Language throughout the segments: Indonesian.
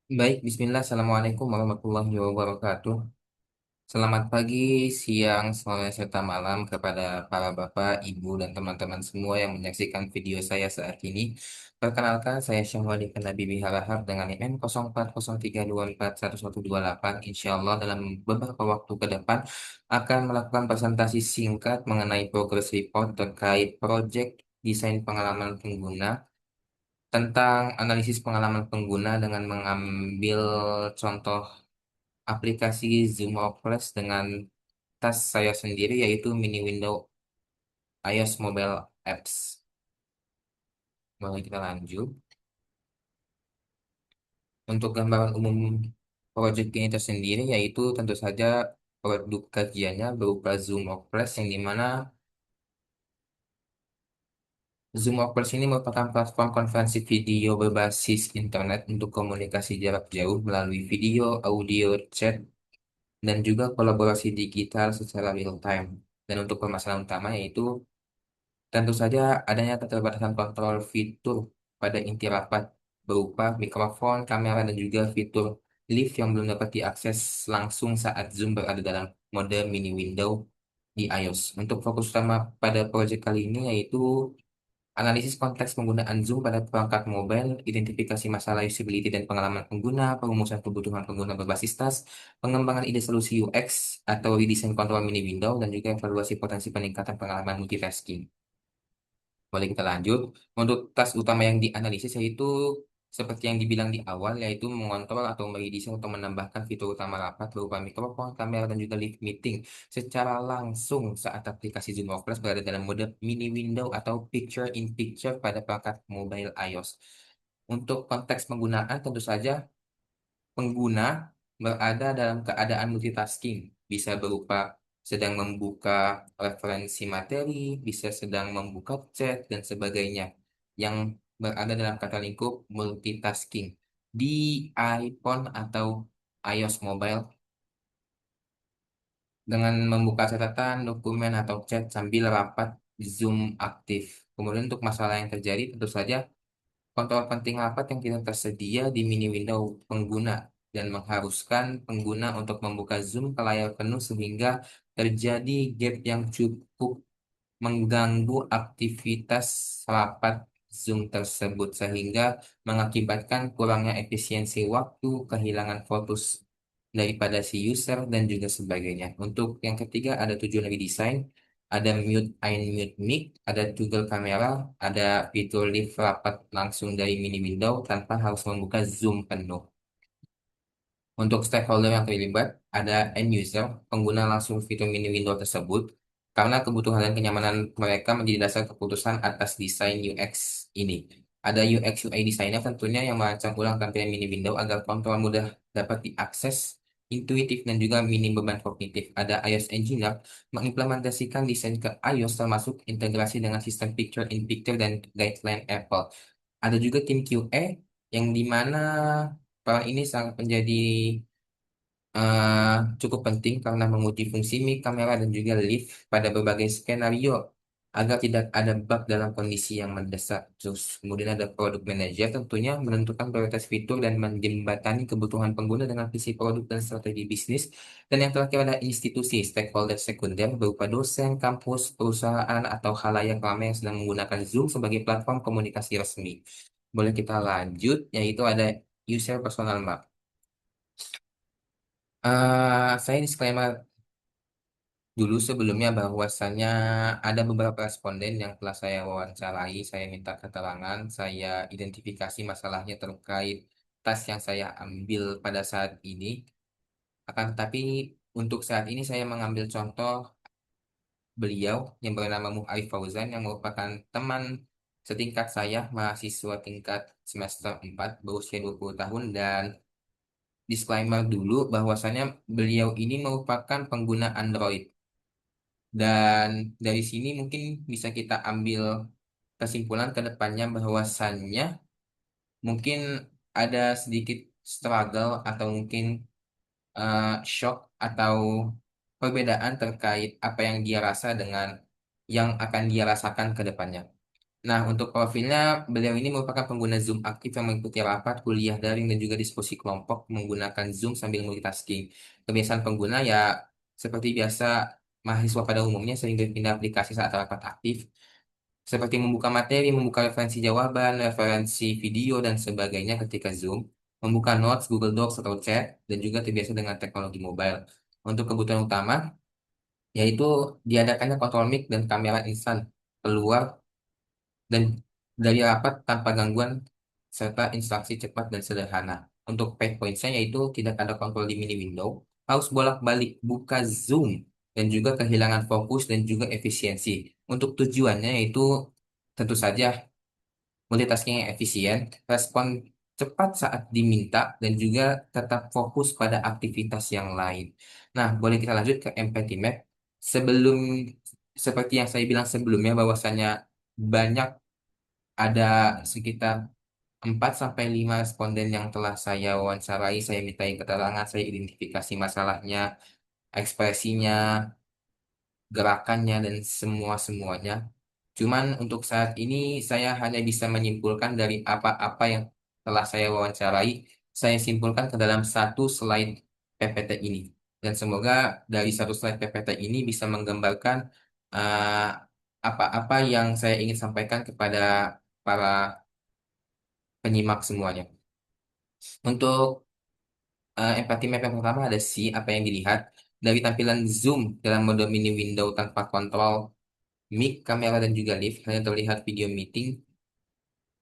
Baik, Bismillah. Assalamualaikum warahmatullahi wabarakatuh. Selamat pagi, siang, sore, serta malam kepada para bapak, ibu, dan teman-teman semua yang menyaksikan video saya saat ini. Perkenalkan, saya Syahwadi Nabibi Harahap dengan NIM 0403241128. Insya Allah dalam beberapa waktu ke depan akan melakukan presentasi singkat mengenai progress report terkait proyek desain pengalaman pengguna tentang analisis pengalaman pengguna dengan mengambil contoh aplikasi Zoom Workplace dengan tas saya sendiri yaitu mini window iOS mobile apps. Boleh kita lanjut. Untuk gambaran umum proyek ini tersendiri yaitu tentu saja produk kajiannya berupa Zoom Workplace yang dimana Zoom Workplace ini merupakan platform konferensi video berbasis internet untuk komunikasi jarak jauh melalui video, audio, chat, dan juga kolaborasi digital secara real time. Dan untuk permasalahan utama yaitu tentu saja adanya keterbatasan kontrol fitur pada inti rapat berupa mikrofon, kamera, dan juga fitur live yang belum dapat diakses langsung saat Zoom berada dalam mode mini window di iOS. Untuk fokus utama pada proyek kali ini yaitu analisis konteks penggunaan Zoom pada perangkat mobile, identifikasi masalah usability dan pengalaman pengguna, perumusan kebutuhan pengguna berbasis tas, pengembangan ide solusi UX atau redesign kontrol mini window, dan juga evaluasi potensi peningkatan pengalaman multitasking. Boleh kita lanjut. Untuk tas utama yang dianalisis yaitu seperti yang dibilang di awal, yaitu mengontrol atau meredesain atau menambahkan fitur utama rapat berupa mikrofon, kamera, dan juga live meeting secara langsung saat aplikasi Zoom Workplace berada dalam mode mini window atau picture in picture pada perangkat mobile iOS. Untuk konteks penggunaan tentu saja pengguna berada dalam keadaan multitasking, bisa berupa sedang membuka referensi materi, bisa sedang membuka chat, dan sebagainya, yang berada dalam kata lingkup multitasking di iPhone atau iOS mobile dengan membuka catatan, dokumen, atau chat sambil rapat Zoom aktif. Kemudian untuk masalah yang terjadi tentu saja kontrol penting rapat yang tidak tersedia di mini window pengguna dan mengharuskan pengguna untuk membuka Zoom ke layar penuh sehingga terjadi gap yang cukup mengganggu aktivitas rapat Zoom tersebut sehingga mengakibatkan kurangnya efisiensi waktu, kehilangan fokus daripada si user dan juga sebagainya. Untuk yang ketiga ada tujuan redesign, ada mute and mute mic, ada Google Kamera, ada fitur live rapat langsung dari mini window tanpa harus membuka Zoom penuh. Untuk stakeholder yang terlibat, ada end user, pengguna langsung fitur mini window tersebut, karena kebutuhan dan kenyamanan mereka menjadi dasar keputusan atas desain UX ini. Ada UX UI designer tentunya yang merancang ulang tampilan mini window agar kontrol mudah dapat diakses, intuitif dan juga minim beban kognitif. Ada iOS engineer mengimplementasikan desain ke iOS termasuk integrasi dengan sistem picture in picture dan guideline Apple. Ada juga tim QA yang dimana peran ini sangat menjadi eh, cukup penting karena menguji fungsi mic, kamera, dan juga lift pada berbagai skenario agar tidak ada bug dalam kondisi yang mendesak. Terus kemudian ada product manager tentunya menentukan prioritas fitur dan menjembatani kebutuhan pengguna dengan visi produk dan strategi bisnis. Dan yang terakhir ada institusi stakeholder sekunder berupa dosen, kampus, perusahaan, atau khalayak ramai yang sedang menggunakan Zoom sebagai platform komunikasi resmi. Boleh kita lanjut, yaitu ada user personal map. Saya disclaimer dulu sebelumnya bahwasannya ada beberapa responden yang telah saya wawancarai, saya minta keterangan, saya identifikasi masalahnya terkait tas yang saya ambil pada saat ini. Akan tetapi untuk saat ini saya mengambil contoh beliau yang bernama Mu'arif Fauzan yang merupakan teman setingkat saya, mahasiswa tingkat semester 4 berusia 20 tahun dan disclaimer dulu bahwasannya beliau ini merupakan pengguna Android. Dan dari sini mungkin bisa kita ambil kesimpulan ke depannya bahwasannya mungkin ada sedikit struggle atau mungkin shock atau perbedaan terkait apa yang dia rasa dengan yang akan dia rasakan ke depannya. Nah, untuk profilnya, beliau ini merupakan pengguna Zoom aktif yang mengikuti rapat, kuliah daring, dan juga diskusi kelompok menggunakan Zoom sambil multitasking. Kebiasaan pengguna ya seperti biasa mahasiswa pada umumnya sering berpindah aplikasi saat rapat aktif, seperti membuka materi, membuka referensi jawaban, referensi video, dan sebagainya ketika Zoom, membuka Notes, Google Docs, atau chat, dan juga terbiasa dengan teknologi mobile. Untuk kebutuhan utama, yaitu diadakannya kontrol mic dan kamera instan keluar dan dari rapat tanpa gangguan serta instruksi cepat dan sederhana. Untuk pain points-nya yaitu tidak ada kontrol di mini window, harus bolak-balik buka Zoom dan juga kehilangan fokus dan juga efisiensi. Untuk tujuannya yaitu tentu saja multitasking yang efisien, respon cepat saat diminta dan juga tetap fokus pada aktivitas yang lain. Nah, boleh kita lanjut ke empathy map. Sebelum seperti yang saya bilang sebelumnya bahwasanya banyak ada sekitar 4 sampai 5 responden yang telah saya wawancarai, saya mintai keterangan, saya identifikasi masalahnya, ekspresinya, gerakannya, dan semua-semuanya. Cuman untuk saat ini saya hanya bisa menyimpulkan dari apa-apa yang telah saya wawancarai, saya simpulkan ke dalam satu slide PPT ini. Dan semoga dari satu slide PPT ini bisa menggambarkan eh, apa-apa yang saya ingin sampaikan kepada para penyimak semuanya. Untuk empathy map yang pertama ada C, apa yang dilihat. Dari tampilan Zoom dalam mode mini window tanpa kontrol, mic, kamera, dan juga live, hanya terlihat video meeting,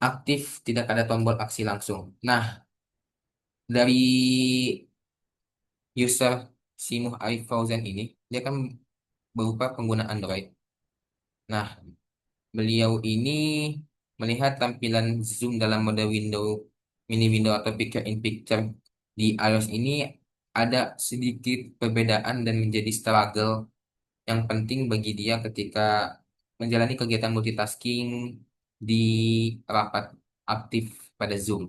aktif, tidak ada tombol aksi langsung. Nah, dari user Simuh Arif Fauzan ini, dia kan berupa pengguna Android. Nah, beliau ini melihat tampilan Zoom dalam mode window, mini window atau picture in picture di iOS ini ada sedikit perbedaan dan menjadi struggle yang penting bagi dia ketika menjalani kegiatan multitasking di rapat aktif pada Zoom.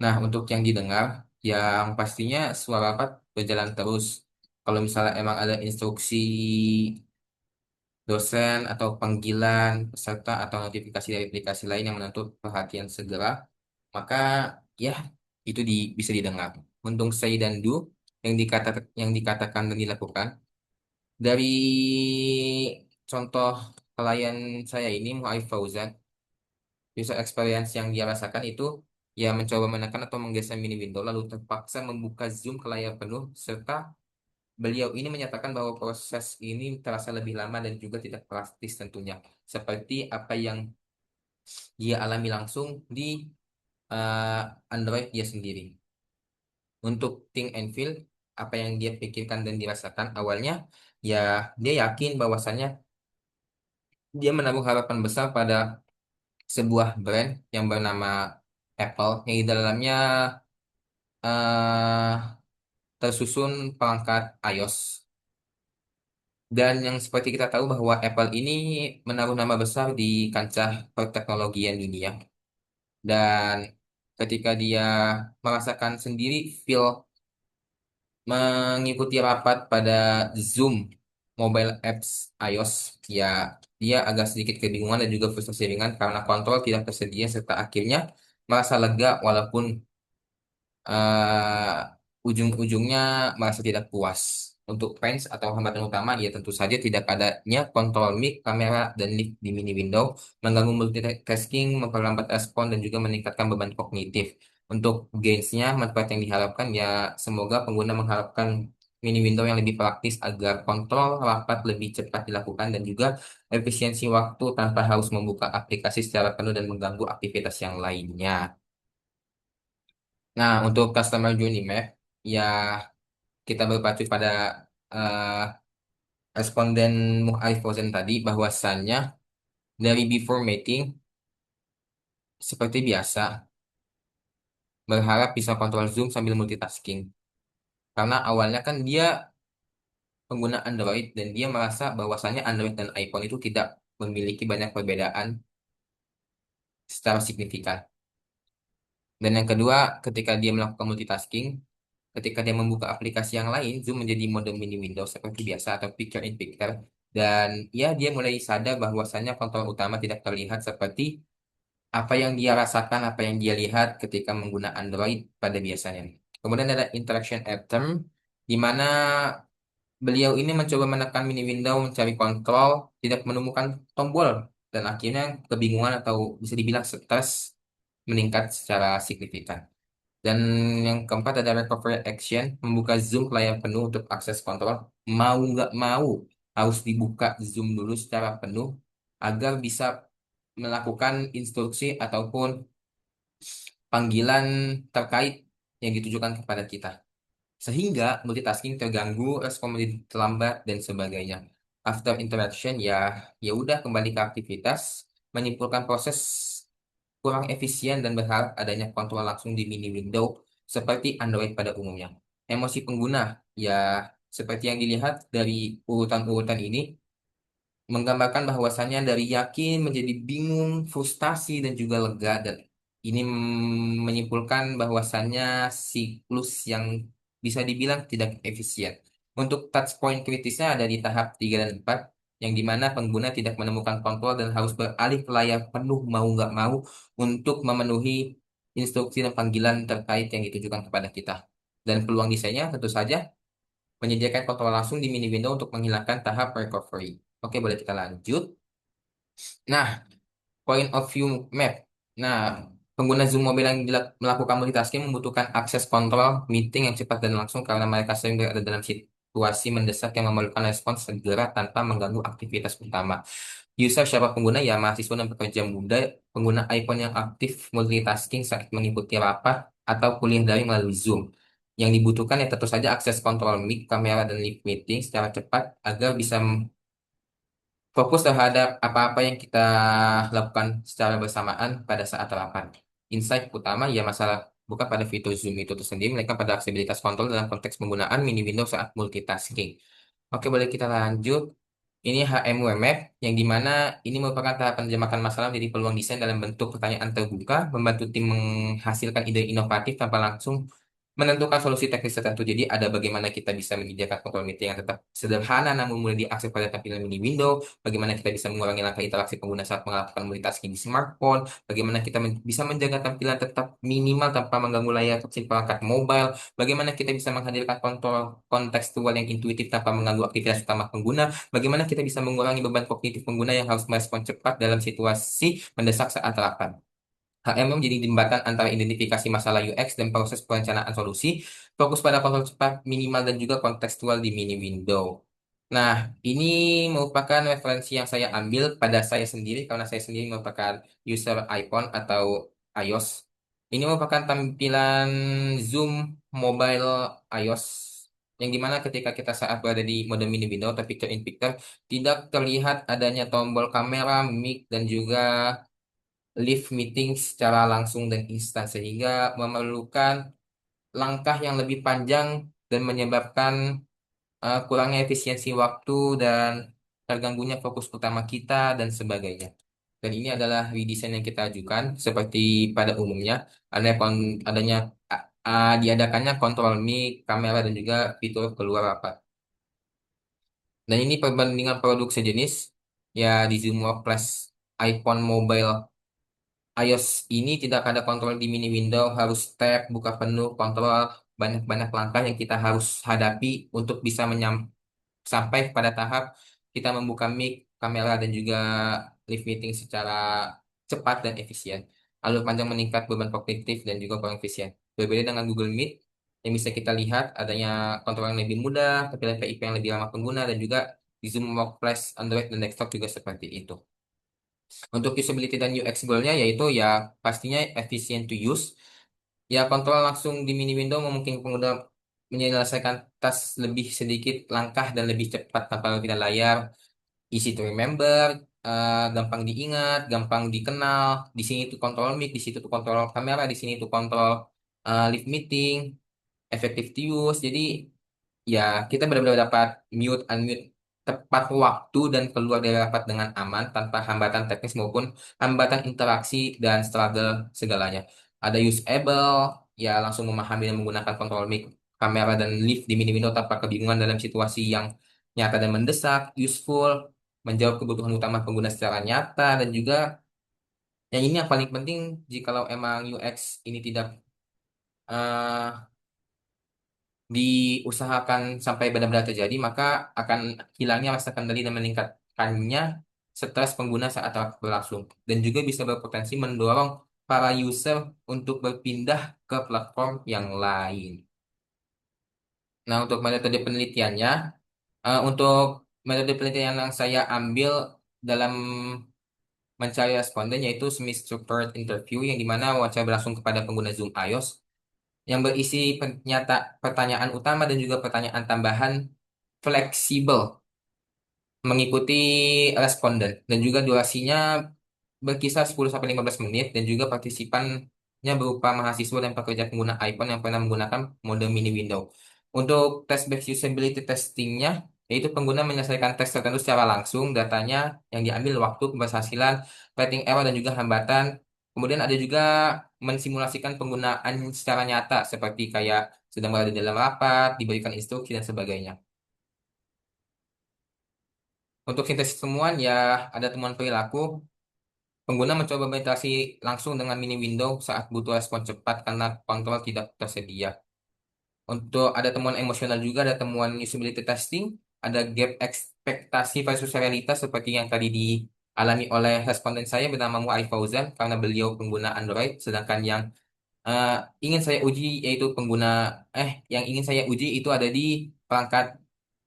Nah, untuk yang didengar, yang pastinya suara rapat berjalan terus. Kalau misalnya emang ada instruksi dosen atau panggilan peserta atau notifikasi dari aplikasi lain yang menuntut perhatian segera, maka ya itu bisa didengar. Untuk say dan do yang dikatakan dan dilakukan dari contoh klien saya ini Muhaif Fauzan, user experience yang dia rasakan itu ya mencoba menekan atau menggeser mini window lalu terpaksa membuka Zoom ke layar penuh serta beliau ini menyatakan bahwa proses ini terasa lebih lama dan juga tidak praktis tentunya seperti apa yang dia alami langsung di eh, Android dia sendiri. Untuk think and feel apa yang dia pikirkan dan dirasakan awalnya ya dia yakin bahwasannya dia menaruh harapan besar pada sebuah brand yang bernama Apple yang di dalamnya eh, tersusun perangkat iOS. Dan yang seperti kita tahu bahwa Apple ini menaruh nama besar di kancah perteknologian dunia. Dan ketika dia merasakan sendiri feel mengikuti rapat pada Zoom mobile apps iOS, ya dia agak sedikit kebingungan dan juga frustasi ringan karena kontrol tidak tersedia serta akhirnya merasa lega walaupun ujung-ujungnya merasa tidak puas. Untuk fans atau hambatan utama, ya tentu saja tidak adanya kontrol mic, kamera, dan lift di mini window, mengganggu multitasking, memperlambat respon, dan juga meningkatkan beban kognitif. Untuk gainsnya, manfaat yang diharapkan, ya semoga pengguna mengharapkan mini window yang lebih praktis agar kontrol rapat lebih cepat dilakukan dan juga efisiensi waktu tanpa harus membuka aplikasi secara penuh dan mengganggu aktivitas yang lainnya. Nah, untuk customer journey map, ya kita berpacu pada eh, responden Mu'arif Fauzan tadi bahwasannya dari before meeting seperti biasa berharap bisa kontrol Zoom sambil multitasking. Karena awalnya kan dia pengguna Android dan dia merasa bahwasannya Android dan iPhone itu tidak memiliki banyak perbedaan secara signifikan. Dan yang kedua, ketika dia melakukan multitasking, ketika dia membuka aplikasi yang lain, Zoom menjadi mode mini Windows seperti biasa atau picture in picture. Dan ya dia mulai sadar bahwasannya kontrol utama tidak terlihat seperti apa yang dia rasakan, apa yang dia lihat ketika menggunakan Android pada biasanya. Kemudian ada interaction atom, di mana beliau ini mencoba menekan mini window mencari kontrol, tidak menemukan tombol, dan akhirnya kebingungan atau bisa dibilang stres meningkat secara signifikan. Dan yang keempat ada recovery action, membuka zoom ke layar penuh untuk akses kontrol. Mau nggak mau harus dibuka zoom dulu secara penuh agar bisa melakukan instruksi ataupun panggilan terkait yang ditujukan kepada kita. Sehingga multitasking terganggu, respon menjadi terlambat dan sebagainya. After interaction ya udah kembali ke aktivitas, menyimpulkan proses kurang efisien dan berharap adanya kontrol langsung di mini window seperti Android pada umumnya. Emosi pengguna ya seperti yang dilihat dari urutan-urutan ini menggambarkan bahwasannya dari yakin menjadi bingung, frustasi dan juga lega dan ini menyimpulkan bahwasannya siklus yang bisa dibilang tidak efisien. Untuk touch point kritisnya ada di tahap 3 dan 4 yang dimana pengguna tidak menemukan kontrol dan harus beralih ke layar penuh mau nggak mau untuk memenuhi instruksi dan panggilan terkait yang ditujukan kepada kita. Dan peluang desainnya tentu saja menyediakan kontrol langsung di mini window untuk menghilangkan tahap recovery. Oke, boleh kita lanjut. Nah, point of view map. Nah, pengguna Zoom mobile yang melakukan multitasking membutuhkan akses kontrol meeting yang cepat dan langsung karena mereka sering berada dalam situasi mendesak yang memerlukan respons segera tanpa mengganggu aktivitas utama. User siapa pengguna ya mahasiswa dan pekerja muda, pengguna iPhone yang aktif multitasking saat mengikuti rapat atau kuliah daring melalui Zoom. Yang dibutuhkan ya tentu saja akses kontrol mic, kamera, dan live meeting secara cepat agar bisa fokus terhadap apa-apa yang kita lakukan secara bersamaan pada saat rapat. Insight utama ya masalah bukan pada fitur Zoom itu tersendiri, melainkan pada aksesibilitas kontrol dalam konteks penggunaan mini window saat multitasking. Oke, boleh kita lanjut. Ini HMWMF, yang dimana ini merupakan tahapan penjamakan masalah menjadi peluang desain dalam bentuk pertanyaan terbuka, membantu tim menghasilkan ide inovatif tanpa langsung menentukan solusi teknis tertentu. Jadi ada bagaimana kita bisa menyediakan kontrol meeting yang tetap sederhana namun mudah diakses pada tampilan mini window, bagaimana kita bisa mengurangi langkah interaksi pengguna saat melakukan multitasking di smartphone, bagaimana kita bisa menjaga tampilan tetap minimal tanpa mengganggu layar kecil perangkat mobile, bagaimana kita bisa menghadirkan kontrol kontekstual yang intuitif tanpa mengganggu aktivitas utama pengguna, bagaimana kita bisa mengurangi beban kognitif pengguna yang harus merespon cepat dalam situasi mendesak saat rapat. HM menjadi jembatan antara identifikasi masalah UX dan proses perencanaan solusi, fokus pada kontrol cepat, minimal, dan juga kontekstual di mini window. Nah, ini merupakan referensi yang saya ambil pada saya sendiri karena saya sendiri merupakan user iPhone atau iOS. Ini merupakan tampilan Zoom mobile iOS yang dimana ketika kita saat berada di mode mini window atau picture in picture tidak terlihat adanya tombol kamera, mic, dan juga live meeting secara langsung dan instan sehingga memerlukan langkah yang lebih panjang dan menyebabkan kurangnya efisiensi waktu dan terganggunya fokus utama kita dan sebagainya. Dan ini adalah redesign yang kita ajukan seperti pada umumnya adanya diadakannya kontrol mic, kamera dan juga fitur keluar rapat. Dan ini perbandingan produk sejenis ya di Zoom Workplace iPhone Mobile iOS ini tidak ada kontrol di mini window, harus tab, buka penuh, kontrol banyak-banyak langkah yang kita harus hadapi untuk bisa sampai pada tahap kita membuka mic, kamera, dan juga live meeting secara cepat dan efisien. Alur panjang meningkat beban kognitif dan juga kurang efisien. Berbeda dengan Google Meet, yang bisa kita lihat adanya kontrol yang lebih mudah, tampilan PIP yang lebih ramah pengguna, dan juga di Zoom Workplace, Android, dan desktop juga seperti itu. Untuk usability dan UX goal-nya yaitu ya pastinya efficient to use. Ya kontrol langsung di mini window memungkinkan pengguna menyelesaikan tas lebih sedikit langkah dan lebih cepat tanpa pindah layar. Easy to remember, gampang diingat, gampang dikenal. Di sini tuh kontrol mic, di situ tuh kontrol kamera, di sini tuh kontrol live meeting, effective to use. Jadi ya kita benar-benar dapat mute unmute tepat waktu dan keluar dari rapat dengan aman tanpa hambatan teknis maupun hambatan interaksi dan struggle segalanya. Ada usable, ya langsung memahami dan menggunakan kontrol mic, kamera dan live di mini window tanpa kebingungan dalam situasi yang nyata dan mendesak, useful, menjawab kebutuhan utama pengguna secara nyata, dan juga yang ini yang paling penting, jikalau emang UX ini tidak eh, diusahakan sampai benar-benar terjadi, maka akan hilangnya rasa kendali dan meningkatkannya stres pengguna saat transaksi berlangsung. Dan juga bisa berpotensi mendorong para user untuk berpindah ke platform yang lain. Nah, untuk metode penelitiannya, untuk metode penelitian yang saya ambil dalam mencari responden yaitu semi-structured interview yang dimana wawancara berlangsung kepada pengguna Zoom iOS yang berisi pertanyaan utama dan juga pertanyaan tambahan fleksibel mengikuti responden dan juga durasinya berkisar 10 sampai 15 menit dan juga partisipannya berupa mahasiswa dan pekerja pengguna iPhone yang pernah menggunakan mode mini window. Untuk test based usability testingnya, yaitu pengguna menyelesaikan tes tertentu secara langsung, datanya yang diambil waktu keberhasilan, rating error dan juga hambatan. Kemudian ada juga mensimulasikan penggunaan secara nyata seperti kayak sedang berada dalam rapat, diberikan instruksi dan sebagainya. Untuk sintesis temuan ya ada temuan perilaku. Pengguna mencoba berinteraksi langsung dengan mini window saat butuh respon cepat karena kontrol tidak tersedia. Untuk ada temuan emosional juga, ada temuan usability testing, ada gap ekspektasi versus realitas seperti yang tadi dialami oleh responden saya bernama Mu'ay Fauzan karena beliau pengguna Android, sedangkan yang eh, ingin saya uji yaitu yang ingin saya uji itu ada di perangkat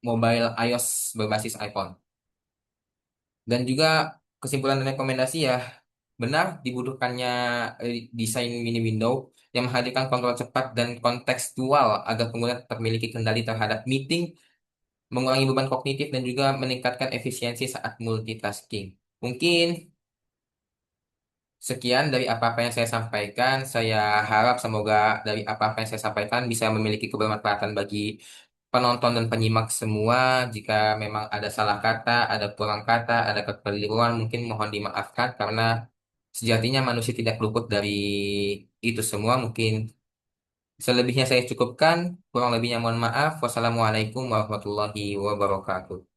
mobile iOS berbasis iPhone. Dan juga kesimpulan dan rekomendasi ya benar dibutuhkannya desain mini window yang menghadirkan kontrol cepat dan kontekstual agar pengguna tetap memiliki kendali terhadap meeting, mengurangi beban kognitif dan juga meningkatkan efisiensi saat multitasking. Mungkin sekian dari apa-apa yang saya sampaikan. Saya harap semoga dari apa-apa yang saya sampaikan bisa memiliki kebermanfaatan bagi penonton dan penyimak semua. Jika memang ada salah kata, ada kurang kata, ada kekeliruan, mungkin mohon dimaafkan karena sejatinya manusia tidak luput dari itu semua. Mungkin selebihnya saya cukupkan, kurang lebihnya mohon maaf. Wassalamualaikum warahmatullahi wabarakatuh.